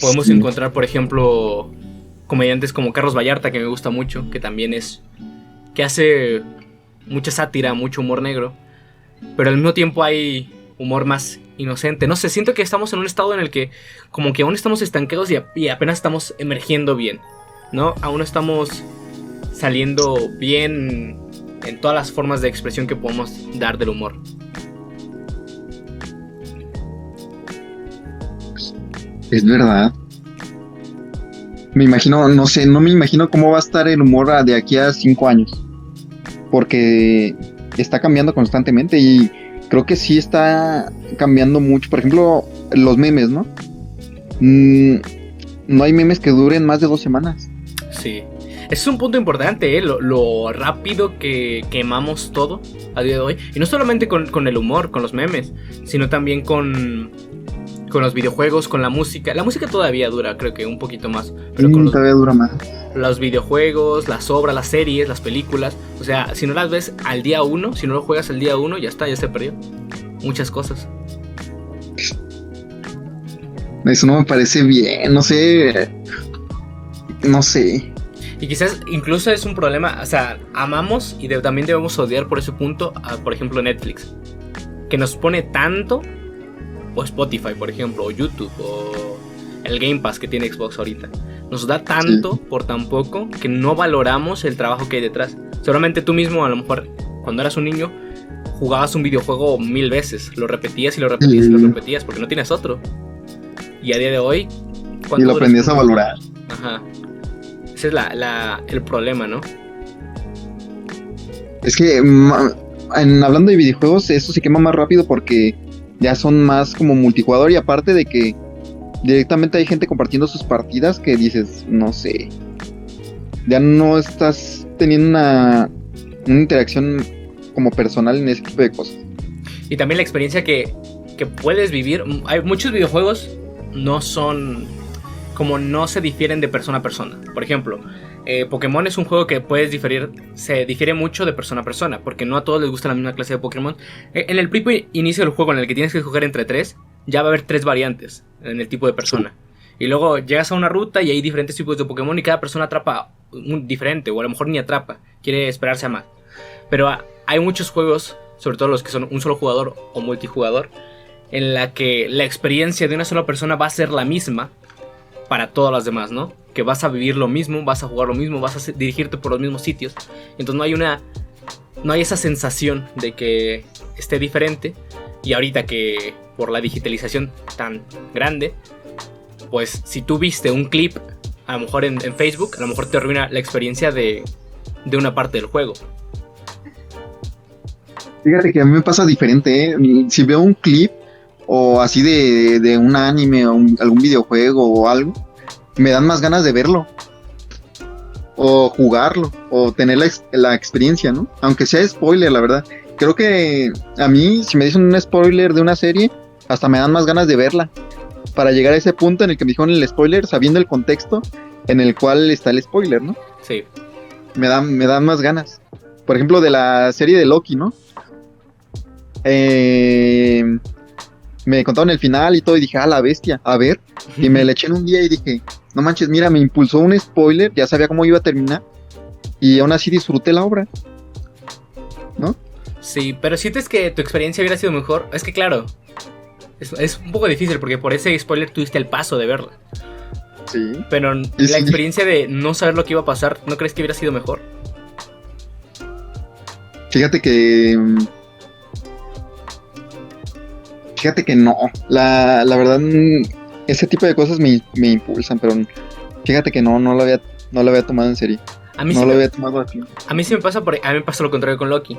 S1: Podemos encontrar, por ejemplo, comediantes como Carlos Vallarta, que me gusta mucho, que también que hace mucha sátira, mucho humor negro, pero al mismo tiempo hay humor más inocente. No sé, siento que estamos en un estado en el que como que aún estamos estancados y apenas estamos emergiendo bien, ¿no? Aún no estamos saliendo bien en todas las formas de expresión que podemos dar del humor.
S2: Es verdad. Me imagino, no sé, no me imagino cómo va a estar el humor de aquí a 5 años. Porque está cambiando constantemente y creo que sí está cambiando mucho. Por ejemplo, los memes, ¿no? No hay memes que duren más de 2 semanas.
S1: Sí. Ese es un punto importante, ¿eh? Lo rápido que quemamos todo a día de hoy. Y no solamente con el humor, con los memes, sino también con los videojuegos, con la música. La música todavía dura, creo que un poquito más. Pero
S2: todavía dura más.
S1: Los videojuegos, las obras, las series, las películas. O sea, si no las ves al día 1, si no lo juegas al día 1, ya se perdió. Muchas cosas.
S2: Eso no me parece bien, no sé.
S1: Y quizás incluso es un problema, o sea, amamos y también debemos odiar por ese punto a, por ejemplo, Netflix. Que nos pone tanto... O Spotify, por ejemplo, o YouTube, o el Game Pass que tiene Xbox ahorita. Nos da tanto por tan poco que no valoramos el trabajo que hay detrás. Seguramente tú mismo, a lo mejor, cuando eras un niño, jugabas un videojuego 1000 veces. Lo repetías y lo repetías y lo repetías porque no tienes otro. Y a día de hoy...
S2: Y lo aprendías a valorar.
S1: Ajá. Ese es el problema, ¿no?
S2: Es que, hablando de videojuegos, eso se quema más rápido porque... ya son más como multijugador y aparte de que directamente hay gente compartiendo sus partidas que dices, no sé, ya no estás teniendo una interacción como personal en ese tipo de cosas.
S1: Y también la experiencia que puedes vivir, hay muchos videojuegos no se difieren de persona a persona. Por ejemplo, Pokémon es un juego que se difiere mucho de persona a persona, porque no a todos les gusta la misma clase de Pokémon. En el propio inicio del juego, en el que tienes que escoger entre 3, ya va a haber 3 variantes en el tipo de persona. Y luego llegas a una ruta y hay diferentes tipos de Pokémon y cada persona atrapa un diferente, o a lo mejor ni atrapa, quiere esperarse a más. Pero hay muchos juegos, sobre todo los que son un solo jugador o multijugador, en la que la experiencia de una sola persona va a ser la misma para todas las demás, ¿no? Que vas a vivir lo mismo, vas a jugar lo mismo, vas a dirigirte por los mismos sitios. Entonces no hay esa sensación de que esté diferente. Y ahorita que por la digitalización tan grande, pues si tú viste un clip, a lo mejor en Facebook, a lo mejor te arruina la experiencia de una parte del juego.
S2: Fíjate que a mí me pasa diferente, ¿eh? Si veo un clip o así de un anime o algún videojuego o algo, me dan más ganas de verlo o jugarlo o tener la experiencia, ¿no? Aunque sea spoiler, la verdad. Creo que a mí, si me dicen un spoiler de una serie, hasta me dan más ganas de verla para llegar a ese punto en el que me dijeron el spoiler, sabiendo el contexto en el cual está el spoiler, ¿no?
S1: Sí.
S2: Me dan más ganas. Por ejemplo, de la serie de Loki, ¿no? Me contaron el final y todo y dije, la bestia, a ver. Y me la eché en un día y dije, no manches, mira, me impulsó un spoiler, ya sabía cómo iba a terminar y aún así disfruté la obra, ¿no?
S1: Sí, pero sientes que tu experiencia hubiera sido mejor. Es que claro, es un poco difícil porque por ese spoiler tuviste el paso de verla.
S2: Sí.
S1: Pero la experiencia de no saber lo que iba a pasar, ¿no crees que hubiera sido mejor?
S2: Fíjate que no. La verdad, ese tipo de cosas me impulsan, pero fíjate que no lo había tomado en serio.
S1: A mí
S2: No
S1: sí
S2: lo
S1: me,
S2: había tomado aquí.
S1: a mí sí me pasa, a mí me pasó lo contrario con Loki.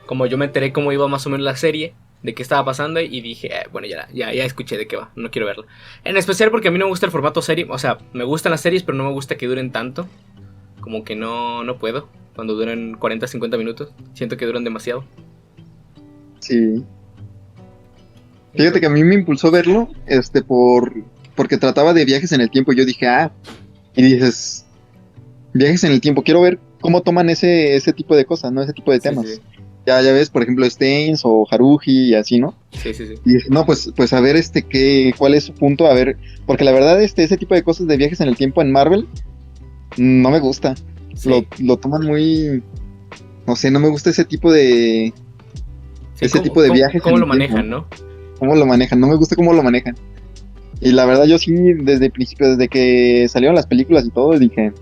S1: Como yo me enteré cómo iba más o menos la serie, de qué estaba pasando, y dije, bueno, ya escuché de qué va, no quiero verla. En especial porque a mí no me gusta el formato serie, o sea, me gustan las series, pero no me gusta que duren tanto. Como que no puedo, cuando duran 40, 50 minutos, siento que duran demasiado.
S2: Sí. Fíjate que a mí me impulsó verlo, porque trataba de viajes en el tiempo. Y yo dije, y dices, viajes en el tiempo, quiero ver cómo toman ese tipo de cosas, ¿no? Ese tipo de
S1: Sí,
S2: temas.
S1: sí,
S2: Ya ves, por ejemplo, Steins o Haruhi y así, ¿no?
S1: sí, sí, sí.
S2: Y dije, no, pues a ver cuál es su punto, a ver, porque la verdad ese tipo de cosas de viajes en el tiempo en Marvel no me gusta.
S1: Sí.
S2: Lo toman muy, no sé, no me gusta
S1: Sí,
S2: ese tipo de viajes
S1: cómo
S2: en
S1: lo
S2: el tiempo,
S1: manejan, ¿no?
S2: cómo lo manejan, no me gusta cómo lo manejan. Y la verdad yo sí, desde el principio, desde que salieron las películas y todo, dije,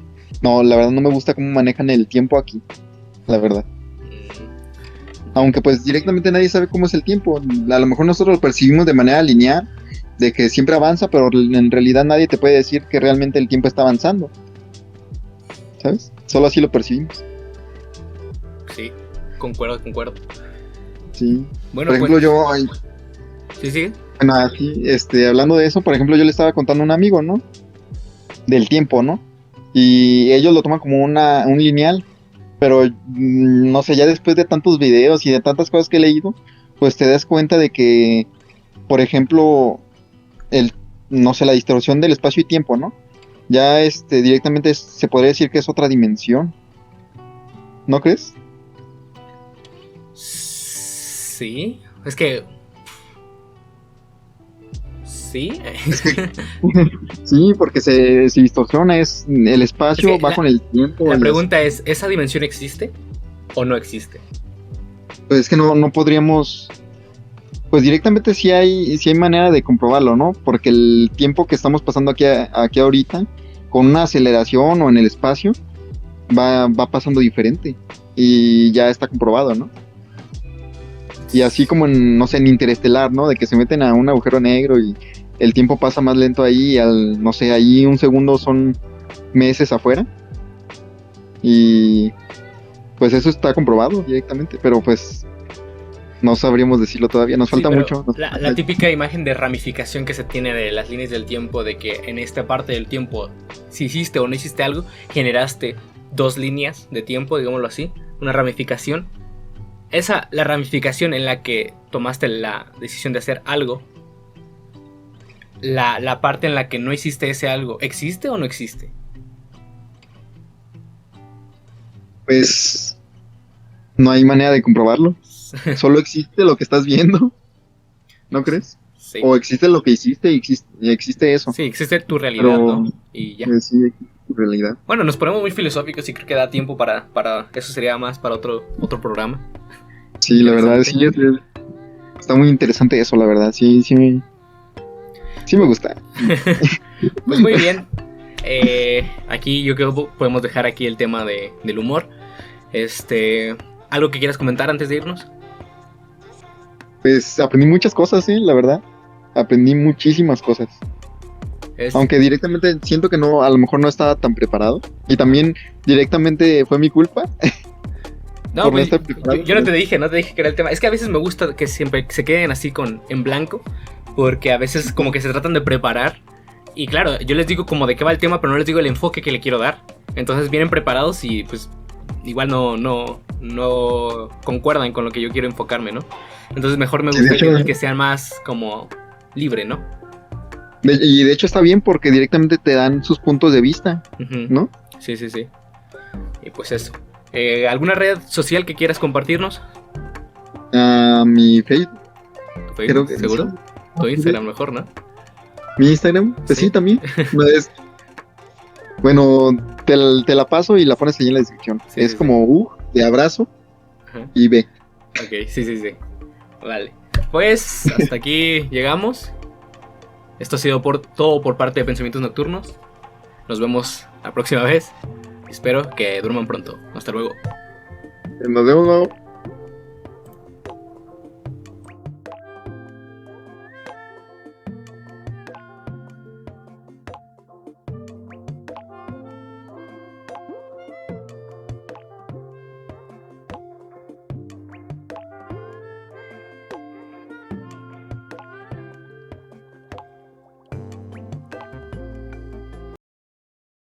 S2: no, la verdad no me gusta cómo manejan el tiempo aquí, la verdad. Aunque pues directamente nadie sabe cómo es el tiempo. A lo mejor nosotros lo percibimos de manera lineal, de que siempre avanza, pero en realidad nadie te puede decir que realmente el tiempo está avanzando, ¿sabes? Solo así lo percibimos.
S1: Sí, concuerdo.
S2: Sí.
S1: Bueno,
S2: Por ejemplo,
S1: pues... Sí.
S2: bueno, así, hablando de eso, por ejemplo, yo le estaba contando a un amigo, ¿no? Del tiempo, ¿no? Y ellos lo toman como un lineal, pero no sé, ya después de tantos videos y de tantas cosas que he leído, pues te das cuenta de que, por ejemplo, el, no sé, la distorsión del espacio y tiempo, ¿no? Ya directamente se podría decir que es otra dimensión, ¿no crees?
S1: Sí, es que... Sí.
S2: Sí, porque se distorsiona, es el espacio,
S1: Es que
S2: va con el tiempo.
S1: la
S2: Y
S1: pregunta es, ¿esa dimensión existe o no existe?
S2: pues es que no podríamos, pues directamente sí hay manera de comprobarlo, ¿no? Porque el tiempo que estamos pasando aquí ahorita, con una aceleración o en el espacio, va pasando diferente y ya está comprobado, ¿no? Y así como no sé, en Interestelar, ¿no? De que se meten a un agujero negro y el tiempo pasa más lento ahí, no sé, ahí un segundo son meses afuera. Y pues eso está comprobado directamente, pero pues no sabríamos decirlo todavía, nos
S1: Sí,
S2: falta
S1: pero
S2: mucho.
S1: la típica imagen de ramificación que se tiene de las líneas del tiempo, de que en esta parte del tiempo, si hiciste o no hiciste algo, generaste dos líneas de tiempo, digámoslo así, una ramificación. La ramificación en la que tomaste la decisión de hacer algo, la parte en la que no hiciste ese algo, ¿existe o no existe?
S2: Pues no hay manera de comprobarlo, solo existe lo que estás viendo, ¿no crees?
S1: Sí.
S2: O existe lo que hiciste y existe eso,
S1: Sí, existe tu realidad,
S2: pero
S1: ¿no? Y ya.
S2: sí existe tu realidad.
S1: Bueno, nos ponemos muy filosóficos y creo que da tiempo para eso sería más para otro programa.
S2: Sí, la verdad, sí, está muy interesante eso, la verdad, sí me gusta.
S1: Pues muy bien. Aquí yo creo que podemos dejar aquí el tema del humor. ¿Algo que quieras comentar antes de irnos?
S2: Pues aprendí muchas cosas, sí, la verdad. Aprendí muchísimas cosas. Aunque directamente siento que no, a lo mejor no estaba tan preparado. Y también directamente fue mi culpa.
S1: No,
S2: por no
S1: pues,
S2: estar preparado.
S1: yo no te dije que era el tema. Es que a veces me gusta que siempre se queden así en blanco. Porque a veces como que se tratan de preparar. Y claro, yo les digo como de qué va el tema, pero no les digo el enfoque que le quiero dar. Entonces vienen preparados y pues igual no concuerdan con lo que yo quiero enfocarme, ¿no? Entonces mejor me gusta que sean más como libre, ¿no?
S2: Y de hecho está bien porque directamente te dan sus puntos de vista, ¿no?
S1: Sí. Y pues eso. ¿Alguna red social que quieras compartirnos?
S2: Mi Facebook.
S1: ¿Tu Facebook? ¿Seguro?
S2: Sí.
S1: Tu Instagram mejor, ¿no?
S2: Mi Instagram, pues sí, también. Bueno, te la paso y la pones ahí en la descripción.
S1: Sí,
S2: es como U de abrazo.
S1: Ajá.
S2: Y B.
S1: Ok, sí. Vale. Pues hasta aquí llegamos. Esto ha sido todo por parte de Pensamientos Nocturnos. Nos vemos la próxima vez. Espero que duerman pronto. Hasta luego.
S2: Nos vemos.